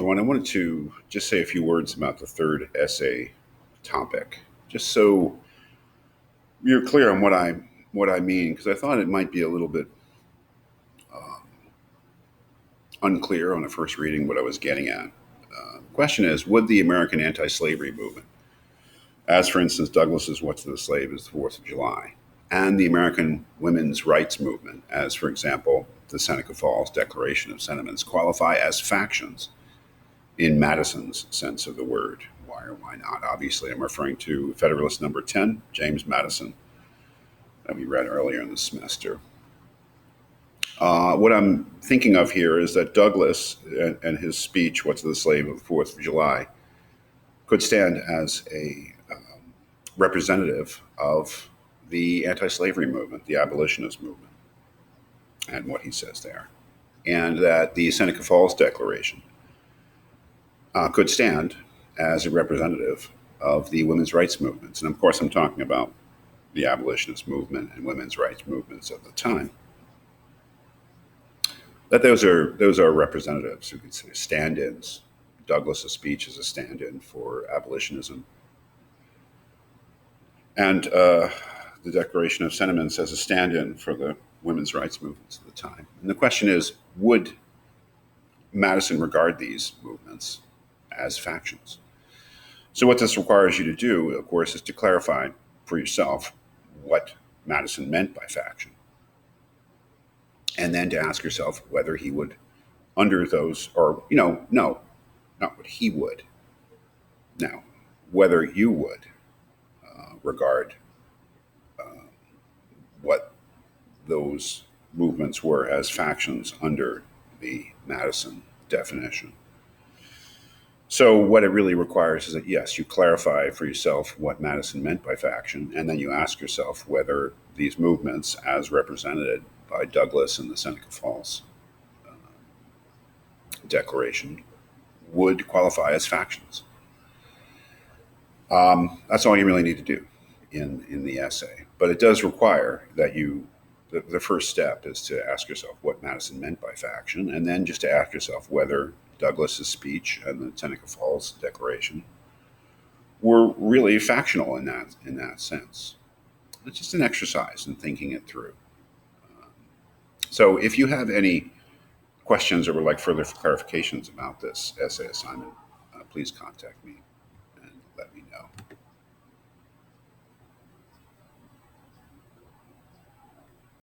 everyone. I wanted to just say a few words about the third essay topic, just so you're clear on what I mean, because I thought it might be a little bit unclear on a first reading what I was getting at. The question is, would the American anti-slavery movement, as for instance Douglas's "What's to the Slave is the Fourth of July," and the American women's rights movement, as for example the Seneca Falls Declaration of Sentiments, qualify as factions in Madison's sense of the word? Why or why not? Obviously, I'm referring to Federalist Number 10, James Madison, that we read earlier in the semester. What I'm thinking of here is that Douglas and his speech, "What's to the Slave of the Fourth of July," could stand as a representative of the anti slavery movement, the abolitionist movement, and what he says there. And that the Seneca Falls Declaration could stand as a representative of the women's rights movements. And of course, I'm talking about the abolitionist movement and women's rights movements of the time. That those are representatives who could say stand-ins. Douglas's speech is a stand-in for abolitionism, and the Declaration of Sentiments as a stand-in for the women's rights movements of the time. And the question is, would Madison regard these movements as factions? So what this requires you to do, of course, is to clarify for yourself what Madison meant by faction, and then to ask yourself whether he would, under those, or, no, not what he would, now, whether you would regard what those movements were as factions under the Madison definition. So, what it really requires is that, yes, you clarify for yourself what Madison meant by faction, and then you ask yourself whether these movements, as represented by Douglas in the Seneca Falls Declaration, would qualify as factions. That's all you really need to do in the essay. But it does require that the first step is to ask yourself what Madison meant by faction, and then just to ask yourself whether Douglas's speech and the Seneca Falls Declaration were really factional in that sense. It's just an exercise in thinking it through. So if you have any questions or would like further clarifications about this essay assignment, please contact me and let me know.